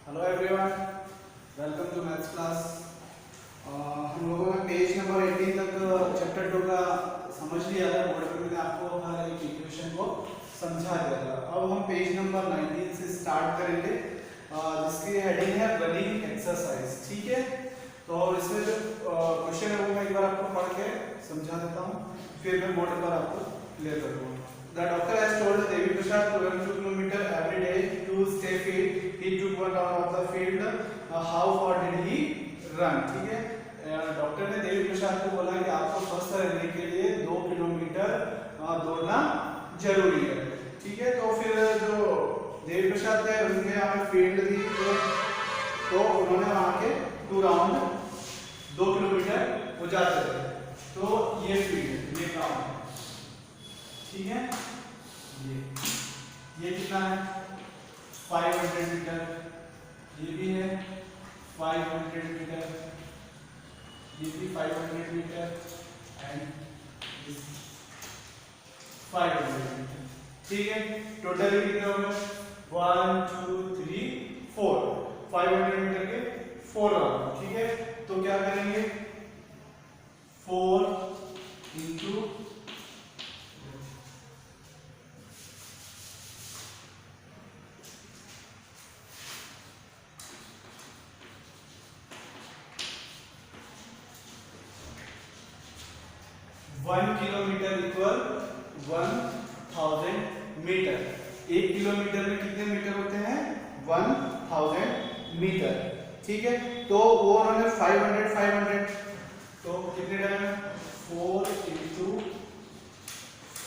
Hello everyone, welcome to maths class. हम लोगों ने पेज नंबर 18 तक चैप्टर 2 का समझ लिया था। बोर्ड पे मैंने आपको हर एक इक्वेशन को समझा दिया था। अब हम पेज नंबर 19 से स्टार्ट करेंगे, जिसकी हेडिंग है रनिंग एक्सरसाइज। ठीक है, तो इसमें जो क्वेश्चन है वो मैं एक बार आपको पढ़ के समझा देता हूँ, फिर मैं बोर्ड पर आपको क्लियर कर दूँगा। The doctor has told Devi Prasad to run 2 kilometers every day to stay fit. He took one round of the field. How far did he run? ठीक है, डॉक्टर ने देवी प्रसाद को बोला कि आपको स्वस्थ रहने के लिए 2 किलोमीटर दौड़ना जरूरी है। ठीक है, तो फिर जो देवी प्रसाद थे उनके यहाँ पे फील्ड थी, तो उन्होंने वहाँ के 2 राउंड 2 किलोमीटर वो जाते थे। तो ये फील्ड, ये ग्राउंड है। ठीक है, ये कितना है 500 मीटर, ये भी है 500 मीटर, ये भी 500 मीटर एंड 500 मीटर। ठीक है, टोटली कितने हो गए 1 2 3 4 500 मीटर के 4 राउंड। ठीक है, तो क्या करेंगे 4 into 1 kilometre equal 1000 metre. 1 kilometre में कितने मीटर होते हैं 1000 मीटर। ठीक है, तो वो उन्होंने 500 तो कितने टाइम 4 इंटू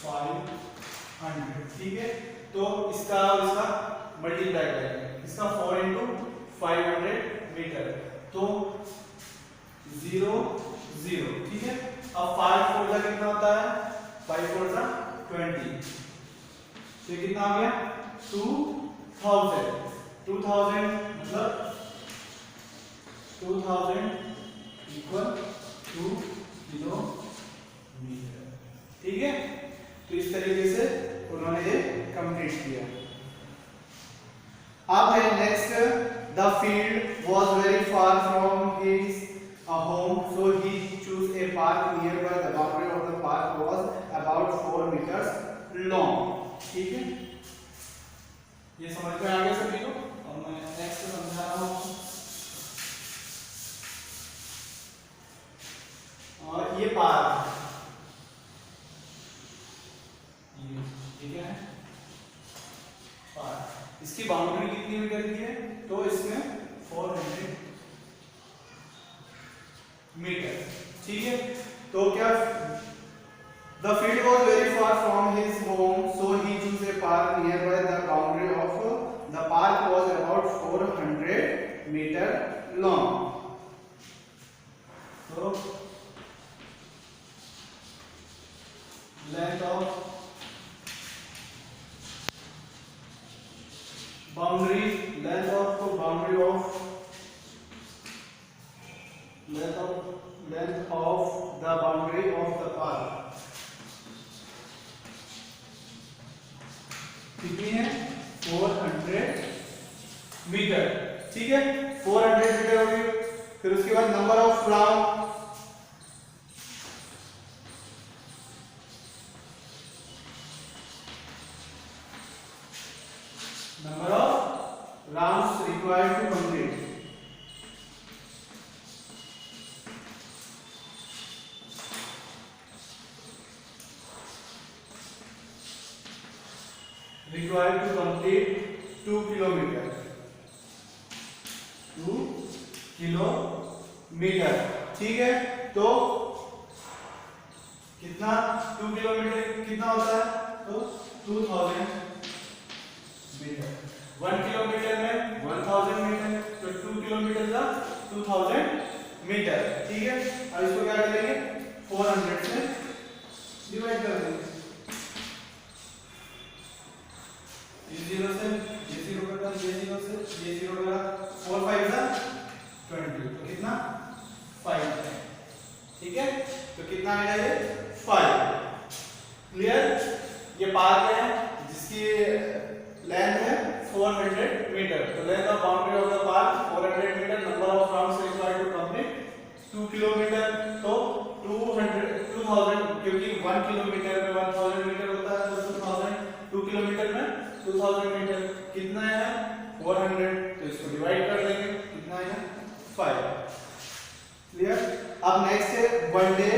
500। ठीक है, तो इसका मल्टीप्लाई करेंगे, इसका 4 इंटू 500 मीटर, तो 0 0। ठीक है, अब 5 4 का कितना होता है 5 4 का 20, तो कितना आ गया 2000 मतलब 2000 इक्वल 2 किलोमीटर। ठीक है, तो इस तरीके से उन्होंने ये कंप्लीट किया। अब है next, the field was very far from his home, so he chose a park nearby. The boundary of the park was about 4 meters long. ठीक है, ये समझ में आ गया सभी को। और मैं नेक्स्ट समझा रहा हूँ, और ये पार्क, ये ठीक है पार्क, इसकी बाउंड्री कितनी मीटर की है, तो इसमें 400 मीटर। ठीक है, तो क्या the field was very far from his home, so he chose a park nearby. The boundary of the park was about 400 meter long. So length of boundary of length of the boundary of the park कितनी है 400 metre. ठीक है, 400 metre हो गई। फिर उसके बाद number of round, number of rounds required to complete, required to complete 2 kilometer 2 kilometre. ठीक है, तो कितना 2 किलोमीटर कितना होता है, तो 2000 मीटर। 1 किलोमीटर में 1000 मीटर, तो 2 किलोमीटर का 2000 मीटर। ठीक है, अब इसको क्या करेंगे 400 से डिवाइड कर देंगे, ये 0 से ये 0 कटा, ये 0 से ये 0 कटा, 4 5 जा 20, तो कितना 5 है। ठीक है, तो कितना आएगा ये 5। क्लियर, ये पार्क है जिसकी लेंथ है 400 मीटर, तो length of boundary of the park 400, तो इसको डिवाइड कर देंगे, कितना आएगा 5। क्लियर। अब नेक्स्ट है 1 day.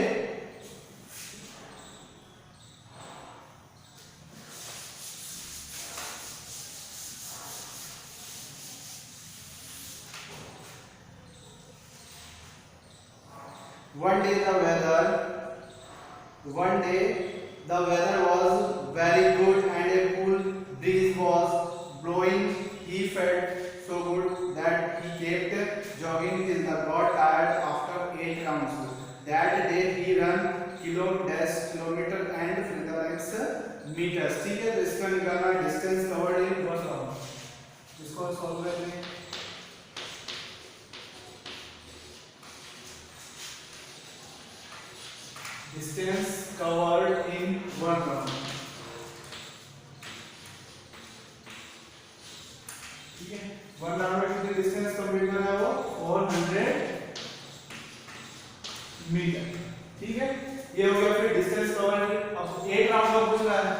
One day the weather was very good and a cool breeze was blowing. He felt so good that he kept jogging till the got tired after 8 rounds. That day he ran kilometer and freelance meters. ठीक है, तो इसका निकालना distance covered in 1 round. इसको solve करते हैं। Distance covered in 1 round, ठीक है। 1 राउंड में कितने डिस्टेंस कंप्लीट करना है वो 400 मीटर, ठीक है। ये हो गया फिर डिस्टेंस कवर्ड। अब 8 राउंड का पूछ रहा है,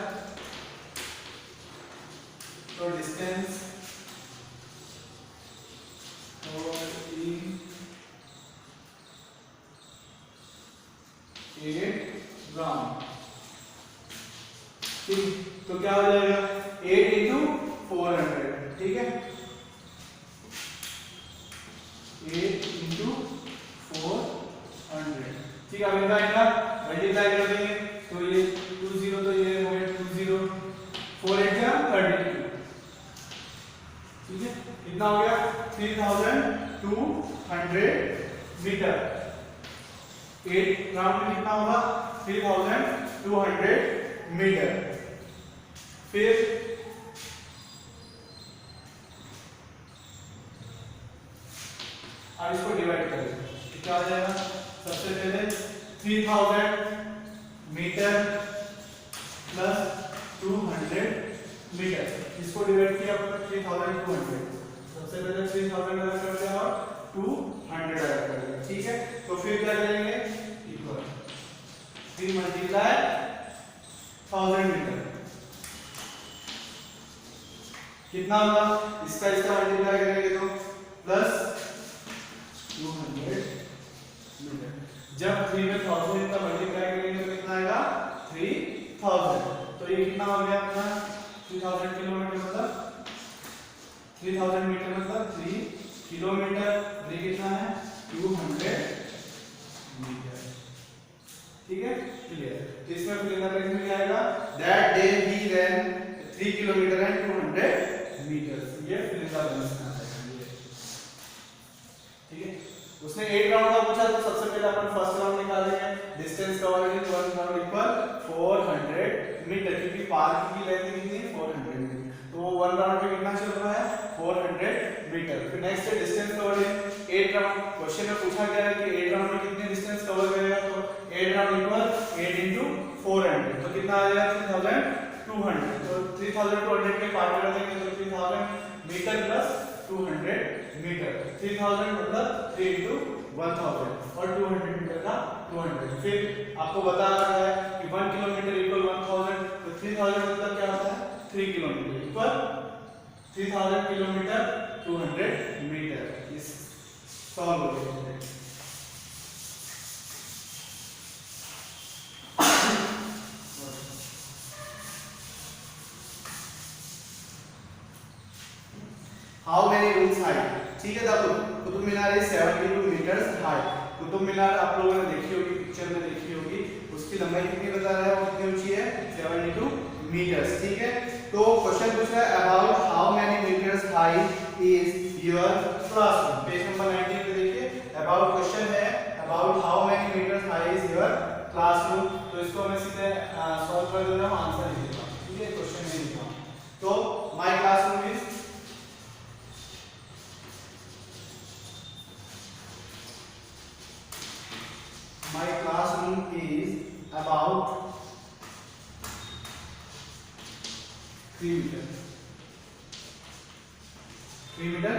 तो डिस्टेंस कवर्ड इन 8 राउंड, ठीक। तो क्या हो जाएगा 8 इंटू 400, ठीक है। 8 इंटू 400, ठीक है। अब इनका इनका मल्टीप्लाई कर देंगे, तो ये 20, तो ये हो गया 20, 4 8 जा 32, ठीक है। कितना हो गया 3200 मीटर। 8 राउंड में कितना होगा 3200 मीटर। फिर अब इसको डिवाइड करें, क्या आ जाएगा। सबसे पहले 3000 मीटर प्लस 200 मीटर, इसको डिवाइड किया 3200। सबसे पहले 3000 अलग कर दिया और 200 अलग कर दिया, ठीक है। तो फिर क्या करेंगे इक्वल 3 मल्टीप्लाई 1000 मीटर, कितना होगा इसका मल्टीप्लाई करेंगे तो प्लस 200 मीटर। जब 3 में 1000 का मल्टीप्लाई करेंगे तो कितना आएगा 3000। तो ये कितना हो गया अपना 3000 किलोमीटर, मतलब 3000 मीटर मतलब 3 किलोमीटर। ये कितना है 200 मीटर, ठीक है। क्लियर। तो इसमें फिर इंग्लिश में क्या आएगा that day he ran 3 kilometre and 200 metre. ये फिर इसका बैलेंस आ जाएगा, ठीक है। उसने 8 राउंड का पूछा, तो सबसे पहले अपन फर्स्ट राउंड निकालेंगे। Distance covered in 1 round equal 400 metre, क्योंकि पार्क की लेंथ कितनी है 400 मीटर, तो 1 राउंड में कितना चल रहा है 400 मीटर। फिर नेक्स्ट है डिस्टेंस कवर्ड इन 8 राउंड। क्वेश्चन में पूछा गया है कि 8 राउंड में कितने डिस्टेंस कवर करेगा, तो 8 राउंड इक्वल 8 into 400, तो कितना आ जाएगा 3200। तो 3200 के पार्ट कर देंगे तो 3000 मीटर प्लस 200 मीटर। 3000 मतलब 3 into 1000 और 200 मीटर का 200। फिर आपको बता रहा है कि 1 किलोमीटर इक्वल 1000, तो 3000 मतलब क्या होता है 3 किलोमीटर इक्वल 3000 किलोमीटर 200 मीटर। इस सॉल्व हो गया। हाउ मेनी रूम्स हाई, ठीक है। देखो कुतुब मीनार है 72 मीटर्स हाई। कुतुब मीनार आप लोगों ने देखी होगी, पिक्चर में देखी होगी। उसकी लंबाई कितनी बता रहा है, वो कितनी ऊंची है 72 मीटर्स, ठीक है। तो क्वेश्चन पूछ रहा है about how many metres high is your classroom. Page number 19 पे देखिए, अबाउट क्वेश्चन है about how many metres high is your classroom. तो इसको मैं सीधे सॉल्व कर देता हूं, आंसर लिख देता हूं, ठीक है। क्वेश्चन में लिखा हूं, तो my classroom is my classroom is about 3 meter, 3 meter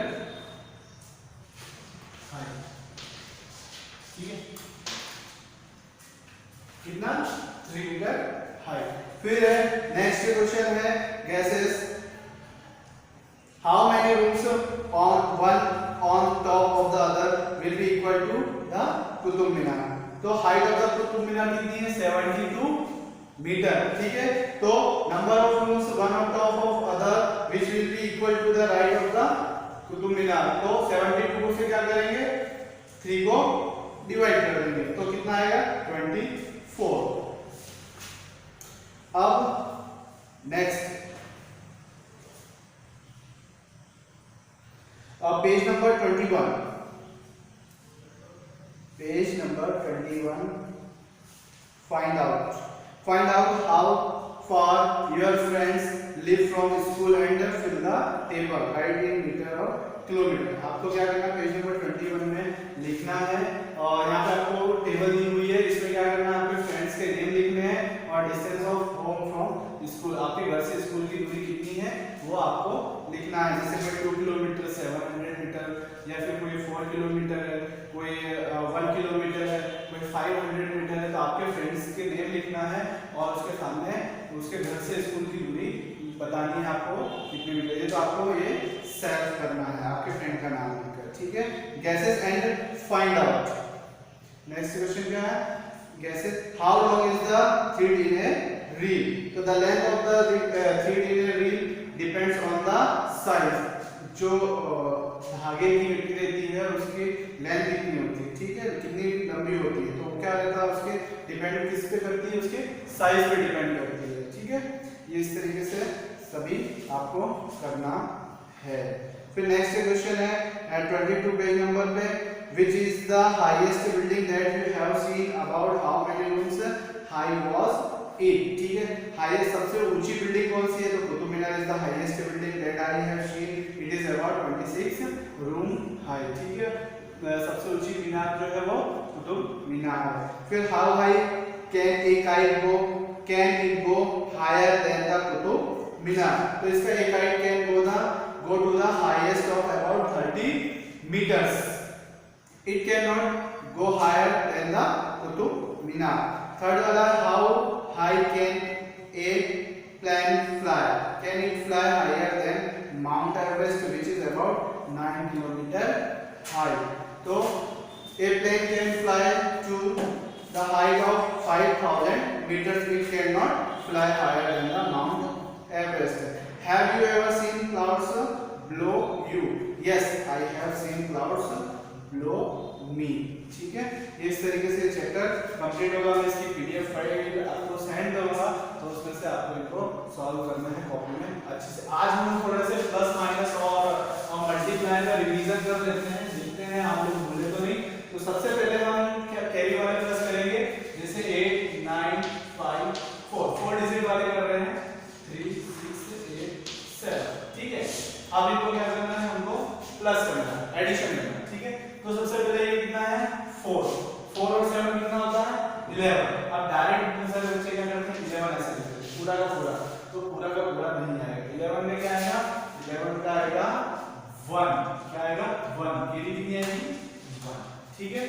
high, ठीक है। कितना 3 मीटर हाई। फिर नेक्स्ट क्वेश्चन है gases How many rooms on one on top of the other will be equal to the Qutub Minar? तो height of the Qutub Minar कितनी है 72 metre, ठीक है। तो number of rooms one on top of other which will be equal to the right of the Qutub Minar. तो 72 से क्या करेंगे 3 को डिवाइड कर देंगे तो कितना आएगा 24। अब next page number 21, page number 21, find out how far your friends live from school and fill the table, write in meter or kilometre. आपको क्या करना है पेज नंबर 21 में लिखना है और यहाँ पे आपको टेबल दी हुई है, इसमें क्या करना है आपके फ्रेंड्स के नेम लिखने हैं और distance of home from school, आपके घर से स्कूल की दूरी कितनी है वो आपको लिखना है। जैसे कोई 2 किलोमीटर 700 मीटर या फिर कोई 4 किलोमीटर है, कोई 1 किलोमीटर है, कोई 500 मीटर है, तो आपके फ्रेंड्स के नेम लिखना है और उसके सामने उसके घर से स्कूल की दूरी बतानी है आपको कितनी मीटर है। तो आपको ये सेव करना है आपके फ्रेंड का नाम लिखकर, ठीक है। Guesses and find out. Next question क्या है, guesses how long is the thread in a reel. तो the length of the thread in a reel depends on the size. जो धागे की मिट्टी रहती है उसकी लेंथ कितनी होती है, ठीक है, कितनी लंबी होती है, तो क्या रहता है उसके डिपेंड किस पे करती है, उसके साइज पे डिपेंड करती है, ठीक है। ये इस तरीके से सभी आपको करना है। फिर नेक्स्ट क्वेश्चन है 22 पेज नंबर पे, which is the highest building that you have seen, about how many rooms high was it, ठीक है। हाईएस्ट सबसे ऊंची बिल्डिंग कौन सी है, तो Qutub Minar is the highest building that I have seen, it is about 26 room high, ठीक है। सबसे ऊंची मीनार जो है वो कुतुब मीनार है। फिर how high can a kite go, can it go higher than the Qutub Minar. तो इसका a kite can go to the highest of about 30 meters. It cannot go higher than the Qutub Minar. Third वाला, how high can a plane fly? Can it fly higher than Mount Everest, which is about 9 kilometer high? तो a plane can fly to the height of 5000 meters. It cannot fly higher than the Mount Everest. Have you ever seen clouds blow you? Yes, I have seen clouds blow me, ठीक है। इस तरीके से chapter complete होगा। मैं इसकी PDF file आपको send करूंगा तो उसमें से आपको इनको सॉल्व करना है कॉपी में अच्छे से। आज हम थोड़ा से प्लस माइनस और मल्टीप्लाई का रिवीजन कर लेते हैं, देखते हैं आप लोग भूले तो नहीं। तो सबसे पहले हम क्या कैरी वाले प्लस करेंगे, जैसे 8 9 5 4 डिजिट वाले कर रहे हैं 3 6 8 7, ठीक है। अब इनको क्या करना है, हमको प्लस करना है, एडिशन करना है, ठीक है। तो सबसे पहले ये कितना है 4 और 7 कितना होता है 11। अब डायरेक्ट दूसरे बच्चे क्या करते हैं 11 ऐसे लिखते हैं पूरा का पूरा, तो पूरा का पूरा नहीं आएगा। 11 में क्या आएगा, 11 का आएगा 1, क्या आएगा 1, केरी कितनी आएगी 1, ठीक है।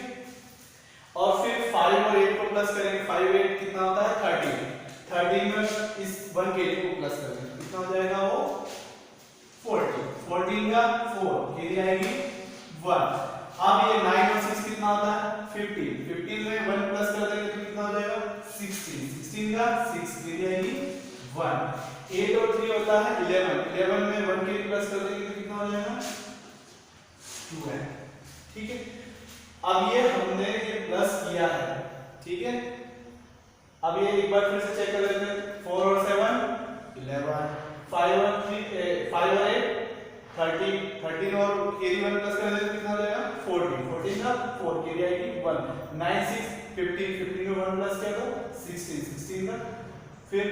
और फिर 5 और 8 को प्लस करेंगे, 5 8 कितना होता है 13 में इस 1 केरी को प्लस करेंगे, कितना हो जाएगा वो 14 का 4 केरी आएगी 1। अब ये 9 और 6 कितना होता है 15 में 1 प्लस कर देंगे तो कितना हो जाएगा 16 का 6 केरी आएगी 1। 8 और 3 होता है 11 में 1 केरी प्लस कर देंगे तो कितना हो जाएगा 2 है, ठीक है। अब ये हमने ये प्लस किया है, ठीक है। अब ये एक बार फिर से चेक कर लेते हैं, 4 और 7 11, 5 और 8 13 और केरी 1 प्लस कर देते कितना हो जाएगा 14 का 4 केरी आएगी 1। 9 6 15 में 1 प्लस कर दो 16 का, फिर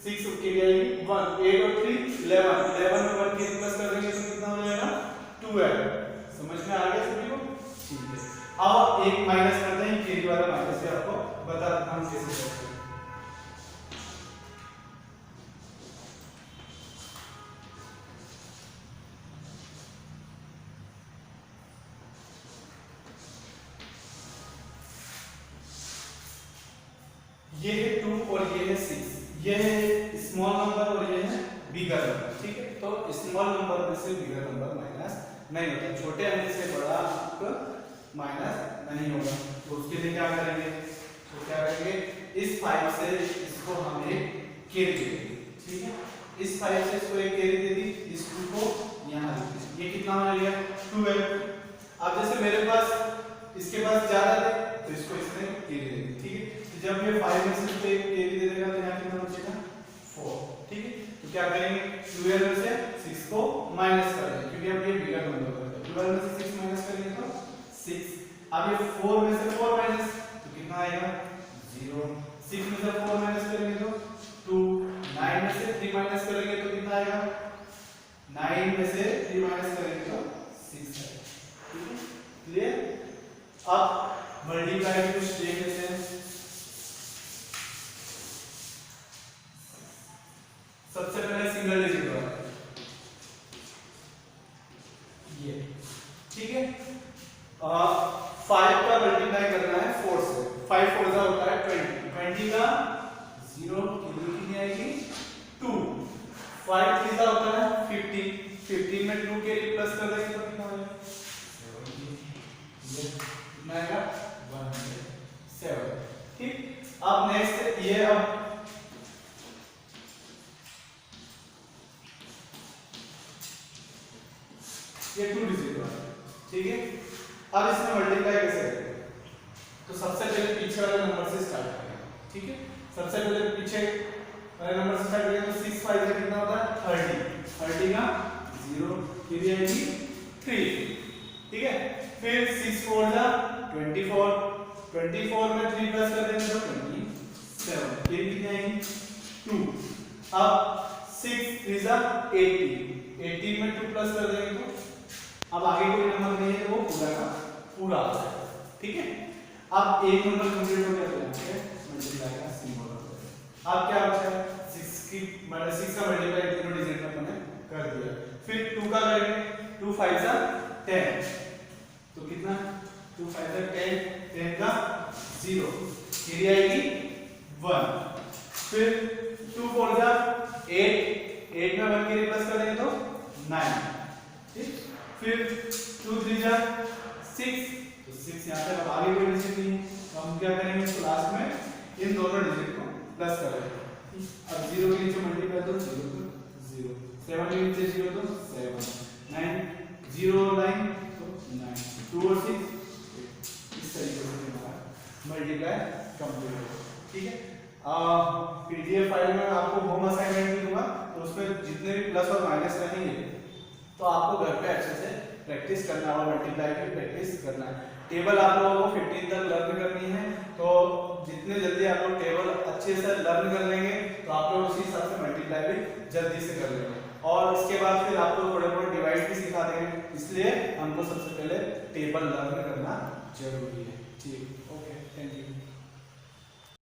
6 केरी आएगी 1। 8 और 3 11 में 1 केरी प्लस कर देंगे तो कितना हो जाएगा 12। समझ में आ गया सभी को, ठीक है। अब एक माइनस करते हैं, केरी वाला माइनस से आपको बता देता हूं कैसे करते हैं। ये है 2 और ये है 6, ये है स्मॉल नंबर और ये है बिगर नंबर, ठीक है। तो स्मॉल नंबर में से बिगर नंबर माइनस नहीं होता, छोटे अंक से बड़ा अंक माइनस नहीं होगा। तो उसके लिए क्या करेंगे, तो क्या करेंगे, इस 5 से इसको हम एक कैरी दे देंगे, ठीक है। इस 5 से इसको एक कैरी दे दी, इस 2 को यहाँ लिख देंगे। ये कितना हो गया 12। अब जैसे मेरे पास इसके पास ज्यादा थे तो इसको इसने कैरी दे दी, ठीक है। तो जब ये 5 में से इसको एक कैरी दे देगा तो यहाँ कितना बचेगा 4, ठीक है। तो क्या करेंगे 12 में से 6 को माइनस कर देंगे क्योंकि अब ये बिगर नंबर है। 12 में से 6 माइनस करेंगे तो 6। अब ये 4 में से 4 माइनस तो कितना आएगा 0। 6 में से 4 माइनस करेंगे तो 2। 9 में से 3 माइनस करेंगे तो कितना आएगा, 9 में से 3 माइनस करेंगे तो 6 आएगा, ठीक है, क्लियर। अब मल्टीप्लाई की कुछ देख लेते हैं। सबसे पहले सिंगल डिजिट वाला ये, ठीक है। 5 का मल्टीप्लाई करना है 4 से। 5 4 का होता है 20। 20 का 0 कितनी आएगी 2। 5 3 का होता है 15। 15 में 2 के प्लस कर देंगे तो कितना आएगा 107, ठीक। अब नेक्स्ट ये, अब ये 2 डिजिट वाला, ठीक है। अब इसमें मल्टीप्लाई कैसे करेंगे, तो सबसे पहले पीछे वाले नंबर से स्टार्ट करेंगे, ठीक है। सबसे पहले पीछे वाले नंबर से स्टार्ट करेंगे तो 6 5 का कितना होता है 30। 30 का 0 कितनी आएगी 3, ठीक है। फिर 6 4 का 24। 24 में 3 प्लस कर देंगे तो 27, फिर कितनी आएगी 2। अब 6 3 का 18। 18 में 2 प्लस कर देंगे तो अब आगे कोई नंबर नहीं है तो वो पूरा का पूरा आ जाएगा, ठीक है। अब एक नंबर कंप्लीट हो गया तो यहाँ पे मल्टीप्लाई का सिंबल हो जाएगा। अब क्या बचा है 6 की मतलब 6 का मल्टीप्लाई तीनों डिजिट में अपने कर दिया। फिर 2 का करेंगे, 2 5 का 10 तो कितना 2 5 का 10, 10 का 0 फिर आएगी 1। फिर 2 4 का 8, 8 में 1 के प्लस कर देंगे तो 9, ठीक। फिर 2 3 जा 6 तो 6 यहाँ पे अब आगे कोई डिजिट नहीं है तो हम क्या करेंगे इसको लास्ट में इन दोनों डिजिट को प्लस करेंगे। अब 0 के नीचे मल्टीप्लाई तो 0 तो 0, 7 के नीचे 0 तो 7, 9 0 9 तो 9, 2 और 6 इस तरीके से हमारा मल्टीप्लाई कंप्लीट होगा, ठीक है। पीडीएफ फाइल में आपको होम असाइनमेंट भी दूंगा तो उसमें जितने भी प्लस और माइनस रहेंगे तो आपको घर पे अच्छे से प्रैक्टिस करना और मल्टीप्लाई की प्रैक्टिस करना है। टेबल आप लोगों को 15 तक लर्न करनी है तो जितने जल्दी आप लोग टेबल अच्छे से लर्न कर लेंगे तो आप लोग उसी हिसाब से मल्टीप्लाई भी जल्दी से कर लेंगे और इसके बाद फिर आपको थोड़े बहुत डिवाइड भी सिखा देंगे। इसलिए हमको सबसे पहले टेबल लर्न करना जरूरी है, ठीक।